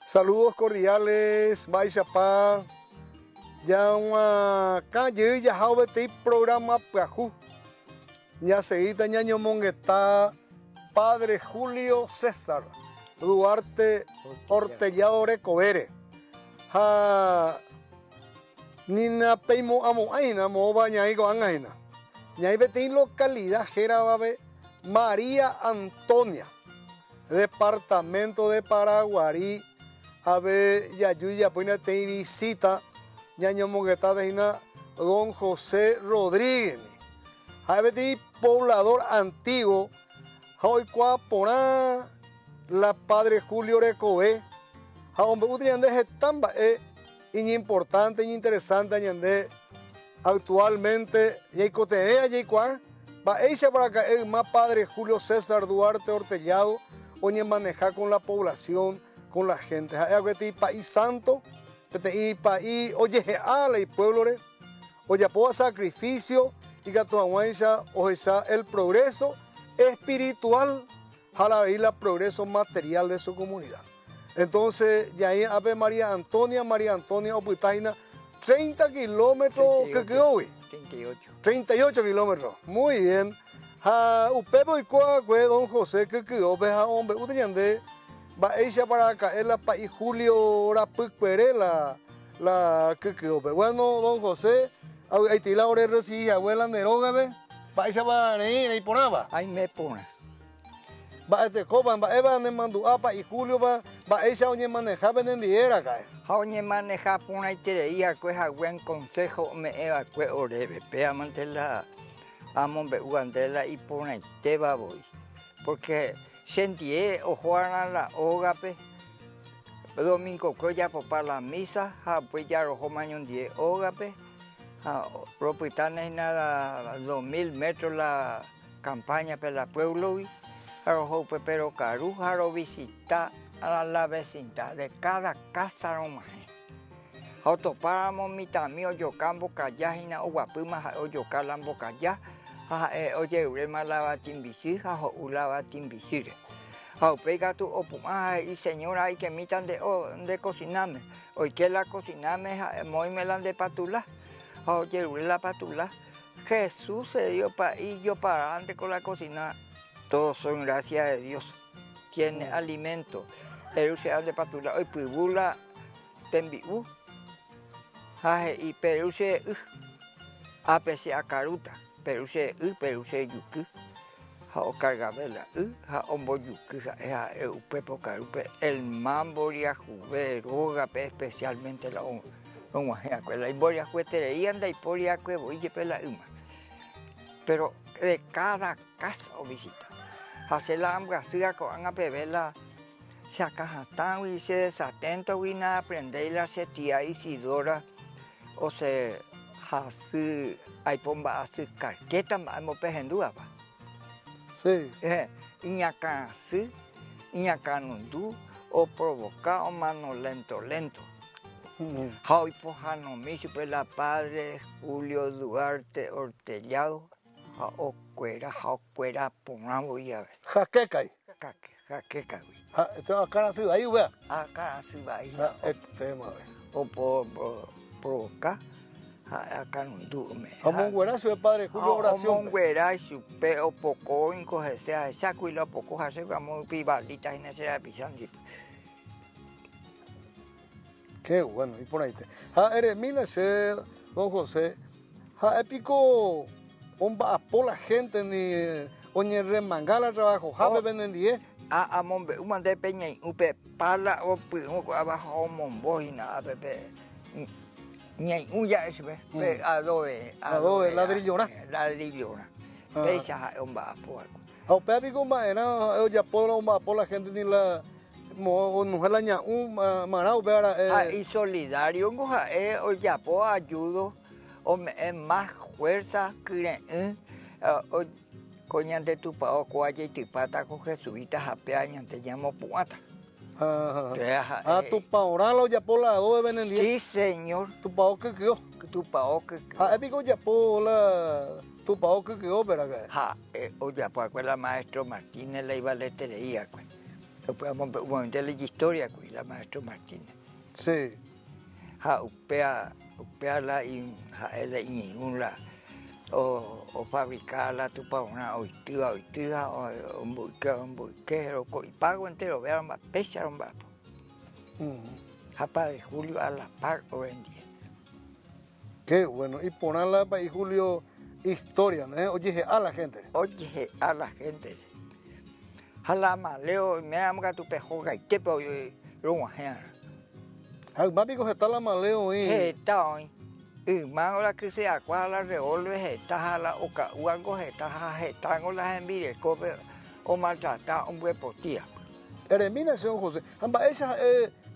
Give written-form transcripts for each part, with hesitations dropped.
Saludos cordiales, Maizapá. Ya una calle ya este programa Pajú. Ya seguida ñaño mongueta Padre Julio César Duarte Hortellado Recovere. Ha Nina Peimo Amo Aina Mo Bañaigo Angaina. Ñai beti localidad Jerababe María Antonia. Departamento de Paraguarí. Ave Yayuya Puina te visita ñaño mongueta de don José Rodríguez. Hay poblador antiguo, hoy porá la Padre Julio Recové, hombre utilizando estamba es importante, interesante añade actualmente y cotenea y cuar va ella para acá es más Padre Julio César Duarte Hortellado, oye manejar con la población, con la gente. Hay país santo, país oye y pueblo oye puedo sacrificio y que o sea el progreso espiritual para ver el progreso material de su comunidad. Entonces, ya ahí Ave María Antonia, Oputaina, 30 kilómetros, ¿qué quedó hoy? 38 kilómetros, muy bien. Upepo y Coacue, don José, que quedó, veja hombre, utilizando, va ella para acá, es la país Julio Rapuquere, la que quedó. Bueno, don José, ahí te la hora de recibir, abuela Neroga, ve, va ella va a ir ahí por nada. Ahí me pone. Va este coban, va Eva de Manduapa y Julio va ella oye manejar vendiera acá. Oye manejar por una itería, que es buen consejo, me eva que orebe, pea mantela, amon beugandela y por una iteba voy. Porque sentí o juegan la hogape, domingo que ya para la misa, pues ya rojo mañón 10 hogape, propitana y nada, 2000 metros la campaña para la pueblo. Rojo pero Caru, jaro visita a la vecindad de cada casa romaje. Autopáramo mitamio yocambo callajina o guapuma o yocalambo callá. Oye, urema lava timbisir, jajo ulava timbisir. Pega tu opuma y señora hay que mitan de cocinarme. Hoy que la cocinarme, muy melan de patula. Oye, la patula. Jesús se dio para ir yo para adelante con la cocina. Todos son gracias de Dios. Tiene alimento. El se de patula. Hoy pibula tembiú. Y Perú se apese a caruta. Perú se yuku. O cargabela. Ombo yuku. Upepo carupe. El mambo ya juve. Rogape especialmente la honra. La imboria cuetería anda y poria que voy a pela uma. Pero de cada casa o visita. Hacer la hambrasura con a beberla, se acajatan y se desatento y nada aprender la tía Isidora o se hace hay pomba hace carqueta más mo pejendúa pa. Sí. Iñacanundú o provocar o mano lento. Hoy pojano miso pues la Padre Julio Duarte Hortellado. Jacuera, ponamos ya. Jaquecay. Jaqueca, güey. Esto acá nació ahí, vea. Acá se va ahí. Este tema, o por provocar, acá no dume. Amon Guerazo es Padre Julio oración. Amon Guerazo, pero poco, encogerse a saco y lo poco hace como pibalitas y necesidad de pisar. Qué bueno, y por ahí te. Eres mira, don José. Épico. Por la gente ni oñe remangala trabajo, jabe venden 10. Mombe, de peña, upe pala o abajo momboina, pepe. Ni uya es be, adobe, ladrillona. Ladrillona. Pecha omba por. Au pepi comba era ya por la gente ni la no la ña marau para y solidario goja o ya po ayudo o más fuerza que coñante tu pao cuaya y tu pata con jesuitas apeañan te llamo puata. Tu paoralo ya por la do venen 10. Sí, señor. Tu pao que quedó. Tu pao que épico ya por la tu pao que quedó pero o ya por la maestro Martínez la iba a letería pues. Después vamos a la historia con la maestro Martínez. Sí. Ha upea la in ha ele in la o fabricarla tu para una oitiva o un buque o pago entero vean más pecharon va. Japa de julio a la par hoy en día. Qué bueno. Y ponerla para Julio historia, ¿no? Oye a la gente. Oye a la gente. Jalama leo me amo tu pejoga y te puedo rumar. Al mápico está la maleo y. Está hoy. Y más la que se acuerda la revólver está la oca uango está con las envidias cope o maltrata un buen potía. Eremina señor José. Amba esa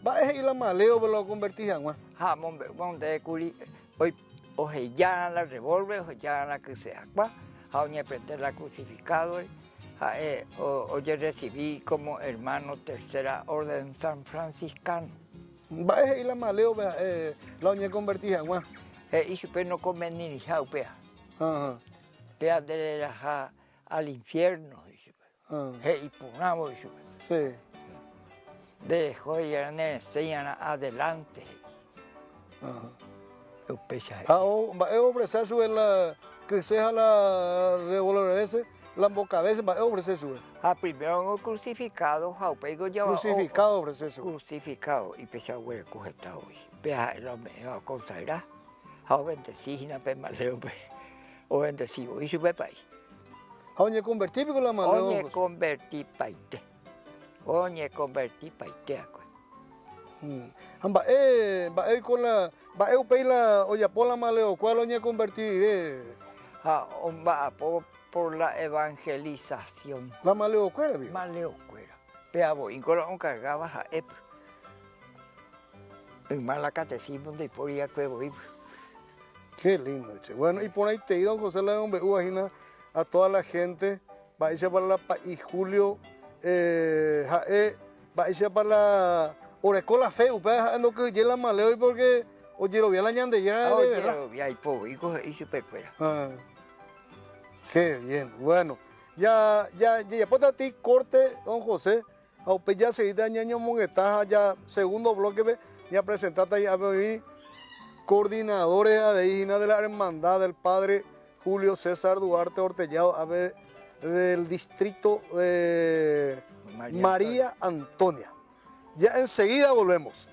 va a ir la maleo pero lo convertí en agua. Ha monte curi hoy o ya la revólver o ya la que se acuerda. Ha ni aprender la crucificado. Oye recibí como hermano tercera orden San Franciscano. Va a ir la maleo la uña convertida en agua. Y super no comen ni jaupea. Ajá. Pea de la al infierno. Y ponamos eso. Sí. De joya enseñan adelante. Ajá. Va a ofrecer su la que sea la revólver ese, la bocabeza va a ofrecer su. Primero crucificado, jaupego ya crucificado ofrecer su. Crucificado y pesa huele cogetado hoy. Pea lo me va a consagrar. Ha bendecina pe maleo pe. O bendecido y su pe país. Oñe convertí con la maleo. Oñe convertí paite. Oñe convertí paite. Va con la va a upei la oya por la maleo cuál oñe convertir. Va por la evangelización. La maleo cuera bien. Maleo cuera. Pea voy con un cargaba a ep. En mala catecismo de poría que voy. Qué lindo, che. Bueno, y por ahí te don José León Beugajina a toda la gente. Va a irse para la y Julio, va a irse para la Orecola Fe, ustedes no que ya la maleo porque oye lo vi a la ñande ya de verdad. Oye, hay poco y su pecuera. Qué bien, bueno. Ya pues a ti corte, don José. A ya seguida ñaño monguetaja, ya segundo bloque, ya presentaste ahí a mí. Coordinadores de la hermandad del padre Julio César Duarte Ortellado del distrito de María Antonia. Ya enseguida volvemos.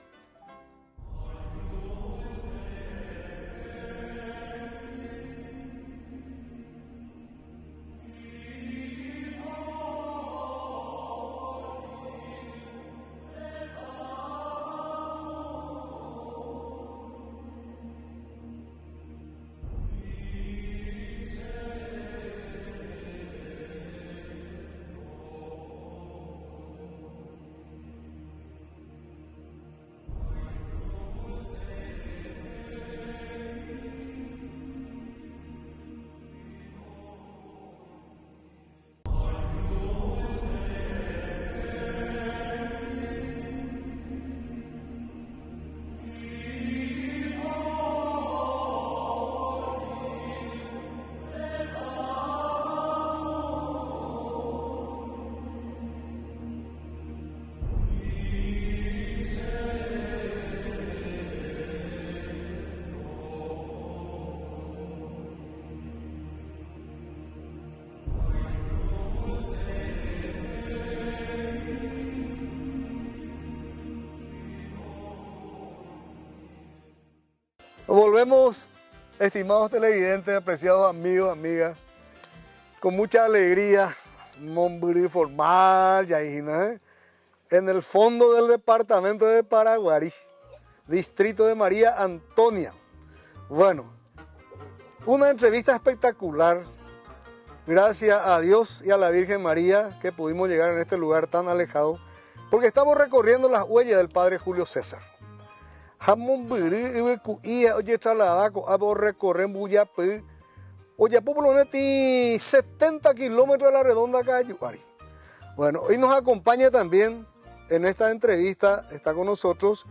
Volvemos, estimados televidentes, apreciados amigos, amigas, con mucha alegría, Monburí formal, en el fondo del departamento de Paraguarí, distrito de María Antonia. Bueno, una entrevista espectacular, gracias a Dios y a la Virgen María que pudimos llegar en este lugar tan alejado, porque estamos recorriendo las huellas del padre Julio César. Jamón biri ibe oye trasladar a recorrer Buyapi. Oye, por lo menos 70 kilómetros de la redonda acá de Yupari. Bueno, hoy nos acompaña también en esta entrevista, está con nosotros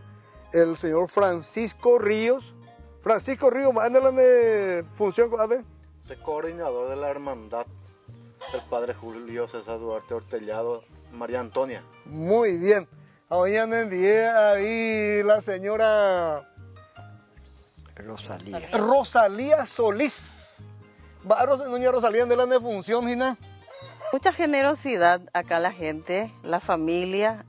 el señor Francisco Ríos. Francisco Ríos, ¿anda de función? A ver. Es coordinador de la hermandad del padre Julio César Duarte Ortellado María Antonia. Muy bien. Ahora ahí la señora Rosalía Solís. Va doña Rosalía de la defunción, Gina. Mucha generosidad acá la gente, la familia,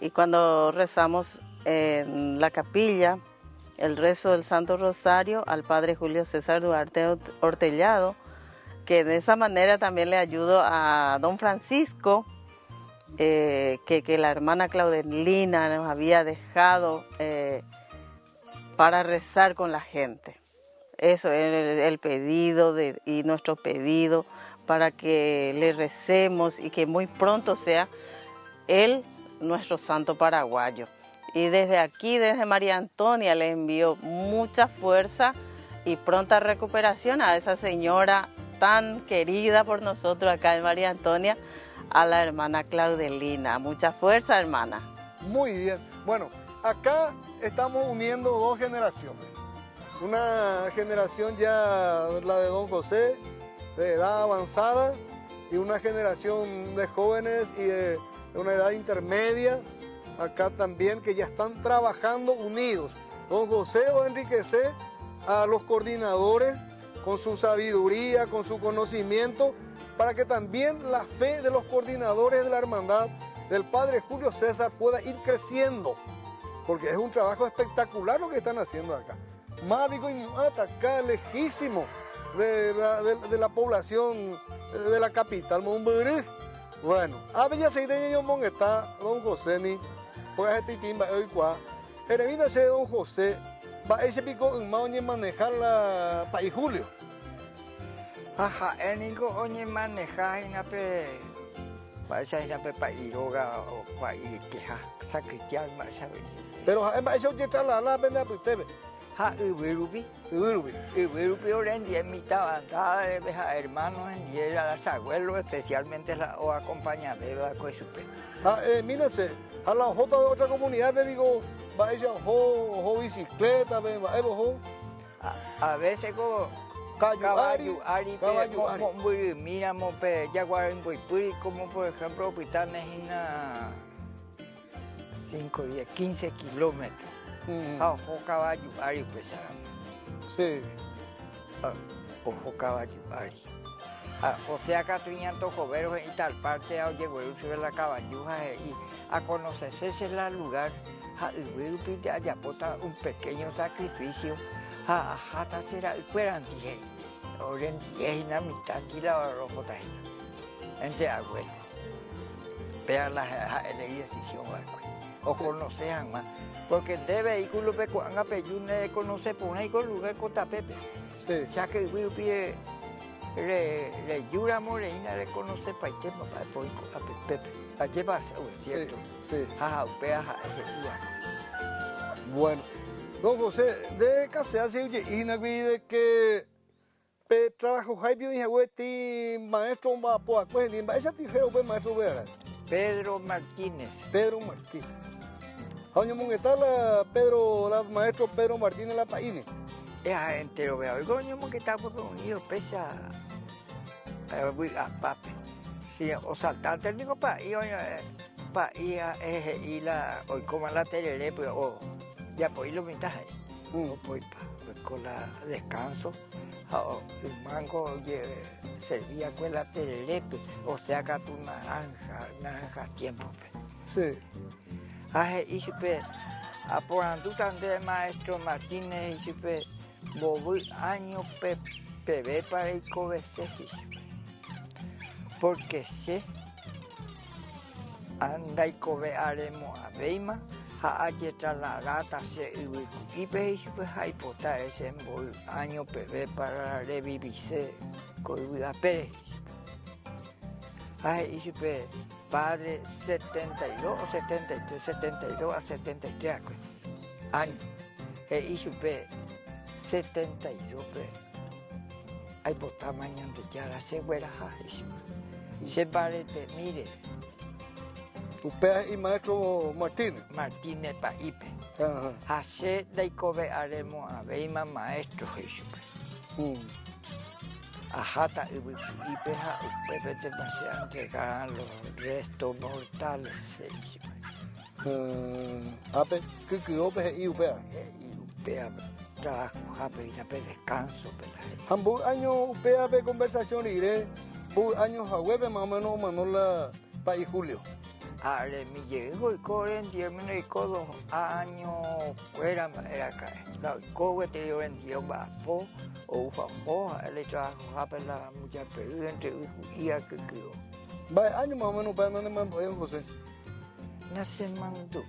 y cuando rezamos en la capilla, el rezo del Santo Rosario al Padre Julio César Duarte Hortellado, que de esa manera también le ayudo a don Francisco, que la hermana Claudelina nos había dejado para rezar con la gente. Eso es el pedido y nuestro pedido para que le recemos y que muy pronto sea él nuestro santo paraguayo. Y desde aquí, desde María Antonia, le envío mucha fuerza y pronta recuperación a esa señora tan querida por nosotros acá en María Antonia, a la hermana Claudelina. Mucha fuerza, hermana. Muy bien. Bueno, acá estamos uniendo dos generaciones. Una generación ya, la de don José, de edad avanzada, y una generación de jóvenes y de una edad intermedia, acá también, que ya están trabajando unidos. Don José va a enriquecer a los coordinadores con su sabiduría, con su conocimiento, para que también la fe de los coordinadores de la hermandad del Padre Julio César pueda ir creciendo, porque es un trabajo espectacular lo que están haciendo acá. Mávico y acá, lejísimo de la población de la capital, Monberg. Bueno, a Villa Seiteño está don José ni, pues este timba hoy cuá. Erevina se don José, va ese pico en mañe manejar la país Julio. Ajá, enigo oñe manejar en ape, parece en ape pairoga o paikeja, sacristial más sabe. Pero eso ya traslada la pena para usted. Ha uberubi orendi en mitad bandada de hermanos en diera las abuelos, especialmente la o acompañadera con su pena. Mírese, a la otra comunidad me digo, va ella ojo bicicleta, va ojo. A veces como caballo, ari, miramos pe jaguar en Boipuri, como por ejemplo Pitanes en 5 días, 15 kilómetros. Ojo caballo, ari pesado. Sí. Ojo caballo, ari. O sea, acá tuñan tojoveros en tal parte, llegó el uso de la caballuja y a conocerse el lugar, allá pota un pequeño sacrificio, hasta será, fueran 10, oren 10 y la mitad, y la ropa entre abuelos. Vean la decisión, o conocean más. Porque de vehículo pecuanga peyune conoce por ahí con lugar con pepe. Sí. Ya que el pie le yura moreina le conoce para este papá por a pepe. A llevarse, ¿cierto? Sí. Ajá, pea Bueno, don José, de casa hace y na de que trabajo Jaime y Jagueti maestro va por pues ni va ese tijero pues maestro vera. Pedro Martínez. Pedro Martínez. Año está la maestro Pedro Martínez la paine. Es entero veo. Y coño que está reunido pese a pape. Sí, o saltar técnico para ir y la hoy como la tereré pues o ya pues lo mitad ahí. O pues con la descanso. El mango servía con la tereré pues, o sea que tu naranja tiempo pues. Sí. Y supe, por andutan de maestro Martínez, y supe, bobu año PB para el cobece, porque sé, anda y cobe haremos a Beima, a la data se y pe, y supe, hay potar ese año PB para revivirse, con a Pérez. Y supe, padre 72 o 73, 72 a 73 años. Y supe 72, hay por tamaño de ya la segura, y se parece, mire. Usted y maestro Martínez. Martínez pa Ipe. Hace de cobe haremos a Beima maestro, y supe. Ajata y peja Pepe te pasé a entregar los restos mortales. Ape, que ope y upea. Y upea trabajo, jape y nape descanso. Hamburg año upea pe conversación iré. Bu años a hueve más o menos manola pa y julio. Ale mi llegó y corren 10 minutos y codos años fuera era caer. La coge te dio en Dios bajo o ufa el trabajo jape la mucha peluda entre y a que quedó. Va año más o menos para donde mandó José. No se mandó.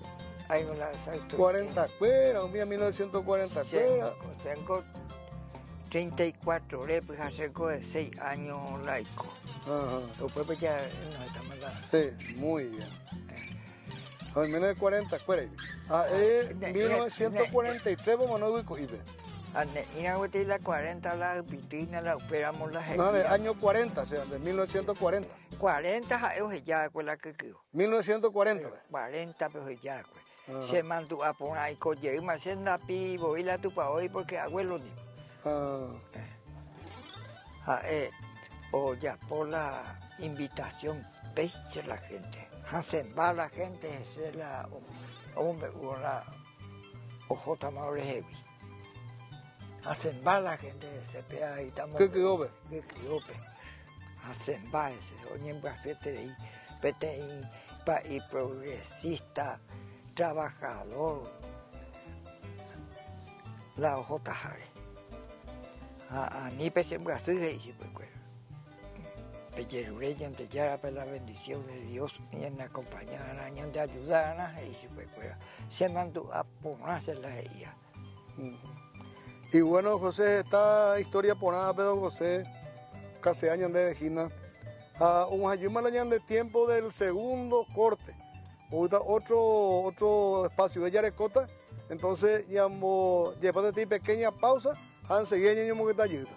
Ahí me la exacto. 40 cuera, un día 1940 cuera. Tengo 34 pues hace de 6 años laico. Ajá. Después pues ya nos estamos mandando. Sí, muy bien. En 1940 cuera. 1943 vamos a ubicar ibe. Y la 40 la pitina la operamos la gente. No, en el año 40, o sea, de 1940. 40 es ya con la que quedó. 1940. 40 pues ya pues. Se mandó a poner ahí con llegar más en la pibo y la tupa hoy porque abuelo ni. O ya por la invitación peche la gente. Hacen va la gente es la hombre una ojota más heavy. Hacen va la gente se pega y estamos. ¿Qué quedó? ¿Qué quedó? Hacen va ese oye en Bracete y PTI y progresista trabajador la ojota jare. Ni pese en Bracete y pues Pecherureya te llama para la bendición de Dios y en la compañía de ayudar a y se mandó a ponerse la ella. Y bueno, José, esta historia ponada Pedro José, casi años de vejina, un año de tiempo del segundo corte, otro espacio de Yarecota, entonces después de ti pequeña pausa, han seguido que te ayuda.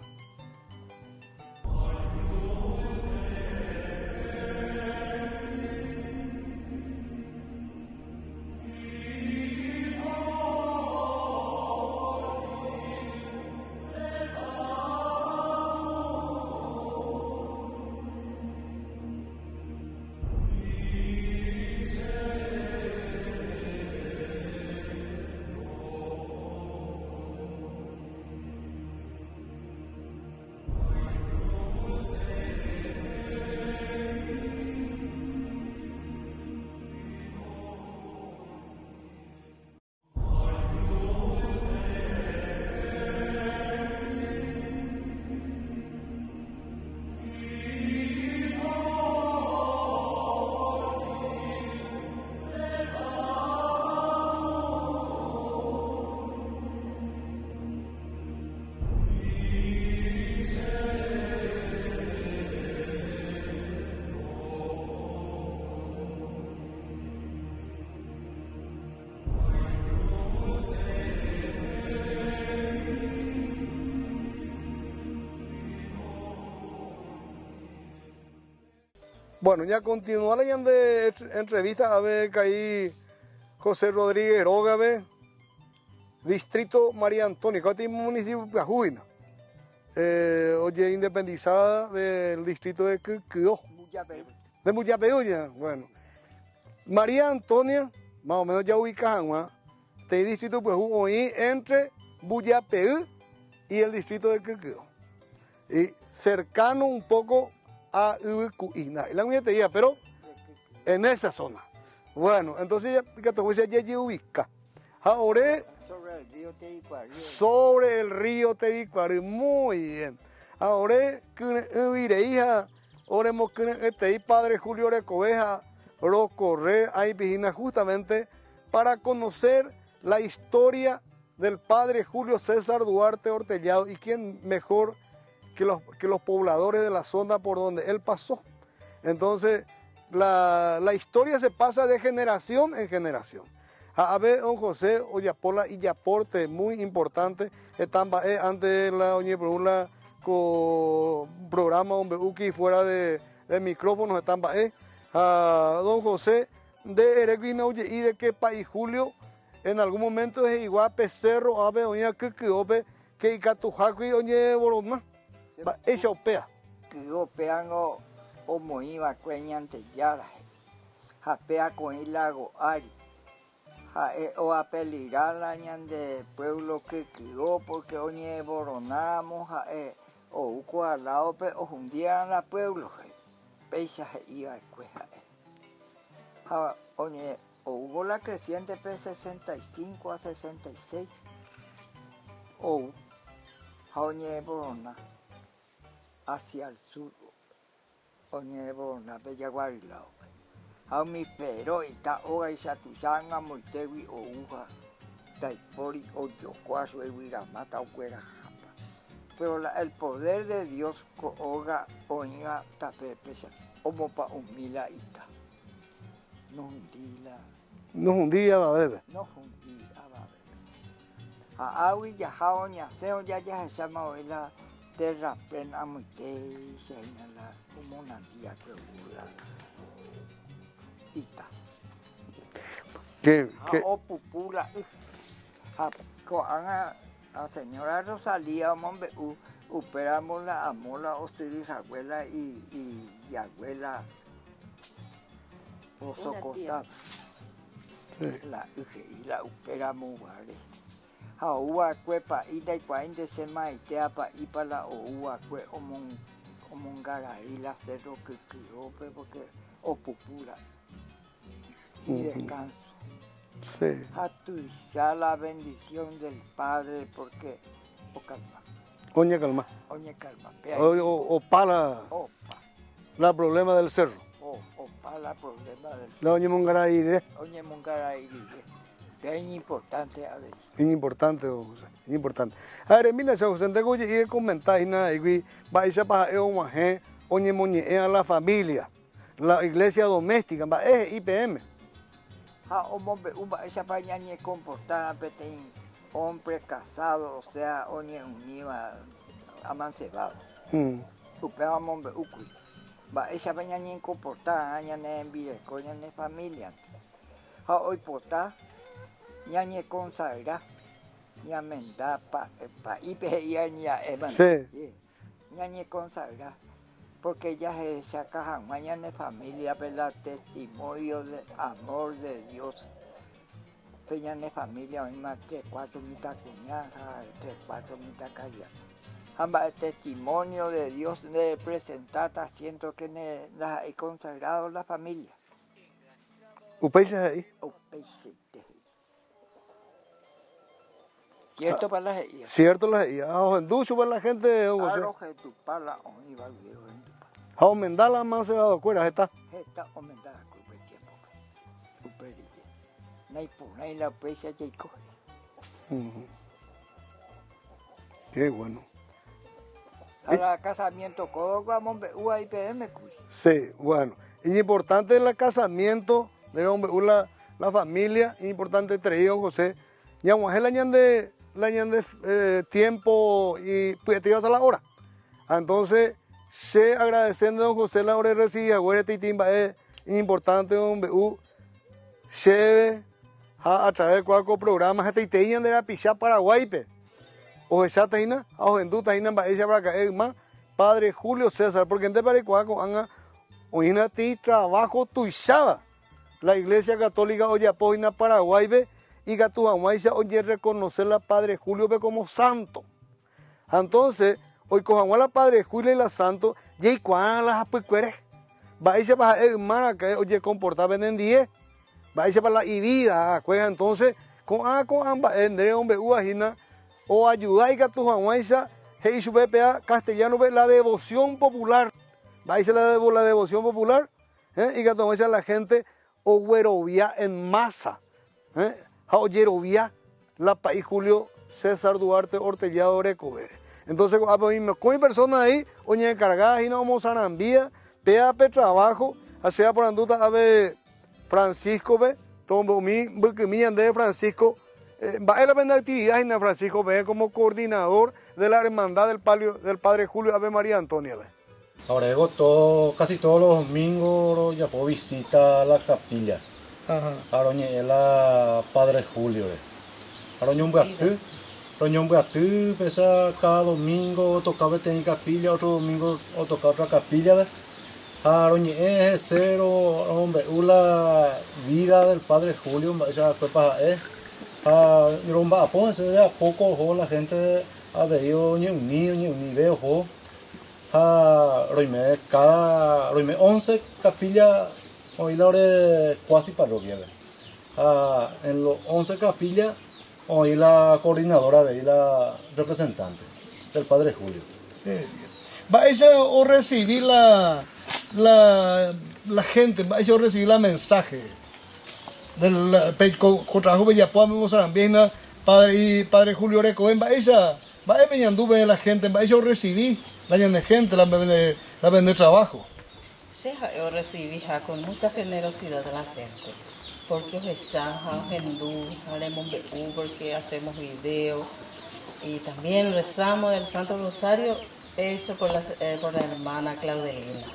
Bueno, ya continúa la entrevista a ver que ahí José Rodríguez Rógabe, distrito María Antonia, que es municipio de Piajuina, oye, independizada del distrito de Quio, de Muyapeuña. Bueno, María Antonia, más o menos ya ubicada en este distrito pues hoy entre Muyapeu y el distrito de Quio, y cercano un poco a Ubicuina, la unidad, pero en esa zona. Bueno, entonces ya que te voy a decir, ya ubica. Ahora sobre el río Tebicuari, muy bien. Ahora que hija, oremos que este padre Julio Recoveja lo corre ahí vigina justamente para conocer la historia del padre Julio César Duarte Ortellado y quién mejor que los pobladores de la zona por donde él pasó. Entonces, la historia se pasa de generación en generación. A ver, don José, Oyapola y Yaporte, muy importante, están antes la Oñebrula con programa donde Uki fuera de micrófonos, están don José de Ereguina, oye, y de que país Julio en algún momento es igual Pecerro, a ver, oña que Icatujaco y oñe Borona. ella opea. Que opean o moiva cueñante yara. Japea con el lago Ari. O a peligrar la de pueblo que crió porque oñe boronamos o uco al lado o hundían la pueblo. Peisa iba a cueja. Oñe o hubo la creciente P65 a 66. O oñe borona hacia el sur. Oñe borona bellaguarilao. A mi pero está hoy ya tu sanga muy tewi o uja taipori o yocuazo y viramata o cuera japa. Pero el poder de Dios hoga oiga tapepesa como pa humila ita. No hundila. No un día va a beber. No hundila va a beber. A awi ya jaoña seo ya se llama hoy la terra plena muy te se la como una tía que ula. ¿Qué? O pupula. A señora Rosalía, hombre, operamos la amola o abuela y abuela o socota. La y la operamos, vale. A uva cuepa y de cuarenta semanas pa y para la uva cue omongara y la cerro que crió porque o pupula. Y descanso. Sí. A tu ya la bendición del Padre, porque o calma. Oña calma. Oña calma. O para la problema del cerro. O para la problema del cerro. La oña mongara iré. Oña mongara iré. Que es importante a ver. Importante, José. Importante. A ver, mira, José, tengo que comentar nada y va a ir para oña moñe a la familia. La iglesia doméstica, va es IPM. Esa paña comportar hombre casado, o sea, oñe univa amancebado. Upeamos hombre ucui. Va esa paña comportar aña en vida, coña en familia. Hoy pota, ñañe consagra, ña menda pa IPM ña evan. Sí. Ñañe consagra. Porque ella se saca mañana de familia, ¿verdad? Testimonio de amor de Dios. Peña de familia, misma 3-4 mitad cuñada, 3-4 mitad callada. Ambas el testimonio de Dios de presentar, siento que la he consagrado la familia. ¿Upeise ahí? Upeise. Cierto para las ellas. Cierto las ellas. Ducho para la gente, José. Arroje tu pala, o iba a vivir. Aumentar la más se va a dar cuenta, está. Está aumentada el tiempo. Superille. No hay por ahí la presa ya coge. Qué bueno. Para casamiento, ¿cómo vamos a ver UIPM? Sí, bueno. Es importante el casamiento de la familia, es importante entre ellos, José. Ya vamos a de tiempo y pues te ibas a la hora. Entonces, se agradeciendo a don José la hora de recibir, ahora timba es importante, hombre, se a través de cuatro programas, hasta te iban de la picha Paraguay, o esa teina, o en duda teina, ella para caer más, Padre Julio César, porque en te parece cuaco, anga, oína ti trabajo tuizada, la Iglesia Católica, oye, apoya Paraguay, y que tu amaisa, oye, reconocer la Padre Julio como santo. Entonces, hoy cojamos a la Padre Julio y la Santo, y cuando las apuecueres, va a irse para la hermana que oye comportar en 10, va a irse para la vida, entonces, con ambas, hombre, uajina, o ayudar a tu jamaisa, y su PPA castellano, la devoción popular, va a irse la devoción popular, y que tu jamaisa la gente, o güerovia en masa, o yerovia, la país Julio César Duarte Ortellado Recovere. Entonces, con personas ahí, oye, encargadas, y no vamos a Nambía, PAP trabajo, hacia por anduta, ave Francisco, todo mi de Francisco, va a la actividad en Francisco, como coordinador de la hermandad del Padre Julio Ave María Antonia. Ahora casi todos los domingos ya puedo visitar la capilla. Ahora la Padre Julio. Ahora un Roñón Beatú, pesa cada domingo tocaba en capilla, otro domingo o tocaba otra capilla. Roñé es cero, hombre, la vida del padre Julio, esa cuepa es. Romba apón, se de a poco la gente ha venido ni un veo. Roime 11 capillas, hoy la hora casi parroquia. En los 11 capillas, hoy la coordinadora ve la representante del padre Julio. Va a o recibir la gente, va a recibir la mensaje del trabajo Bellapoa, Mozambique, padre Julio Recoen, va a venir la gente, va a recibir la gente, la vende trabajo. Sí, yo recibí con mucha generosidad de la gente, porque porque hacemos videos y también rezamos el Santo Rosario hecho por la hermana Claudelina.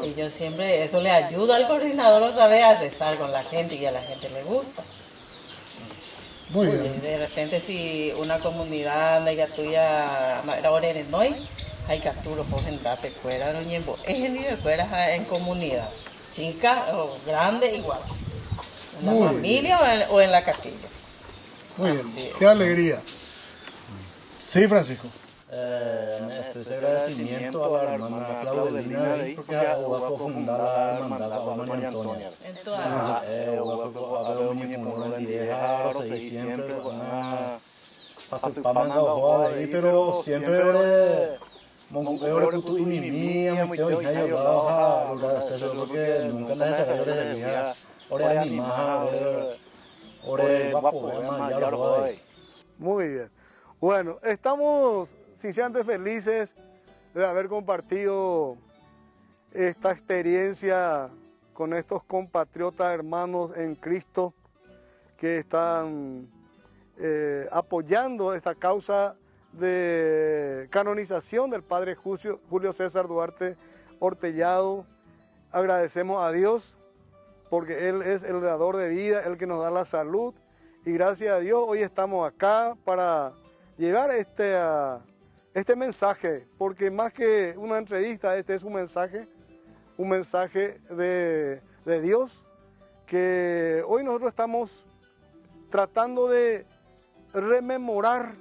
Y yo siempre, eso le ayuda al coordinador otra vez a rezar con la gente y a la gente le gusta. Muy bien. De repente si una comunidad nega tuya ahora en hoy hay capturos por gente pecuera no ñembo es en pecuera en comunidad chica o grande igual en la Muy familia o en la capilla. Muy Así bien, es. qué alegría. Sí, Francisco. Ese agradecimiento a la hermana Claudelina porque va a fundar la hermandad a María Antonia. En toda pero siempre porque nunca Muy bien. Bueno, estamos sinceramente felices de haber compartido esta experiencia con estos compatriotas hermanos en Cristo que están apoyando esta causa de canonización del padre Julio César Duarte Hortellado. Agradecemos a Dios porque Él es el dador de vida, el que nos da la salud, y gracias a Dios hoy estamos acá para llevar este mensaje, porque más que una entrevista, este es un mensaje de Dios, que hoy nosotros estamos tratando de rememorar,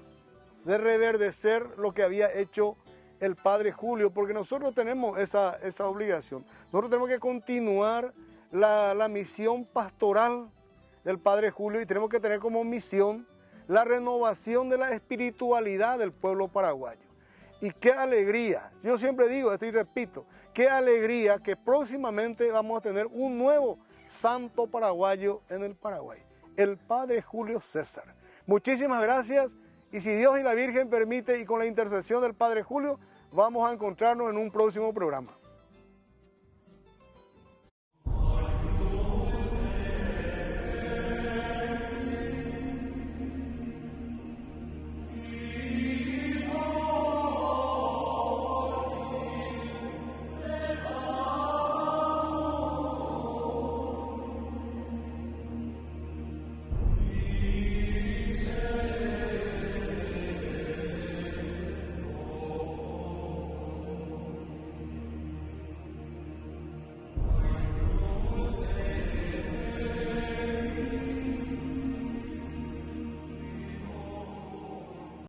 de reverdecer lo que había hecho el padre Julio, porque nosotros tenemos esa obligación. Nosotros tenemos que continuar la misión pastoral del padre Julio y tenemos que tener como misión la renovación de la espiritualidad del pueblo paraguayo. Y qué alegría, yo siempre digo esto y repito, qué alegría que próximamente vamos a tener un nuevo santo paraguayo en el Paraguay, el padre Julio César. Muchísimas gracias, y si Dios y la Virgen permite y con la intercesión del padre Julio, vamos a encontrarnos en un próximo programa.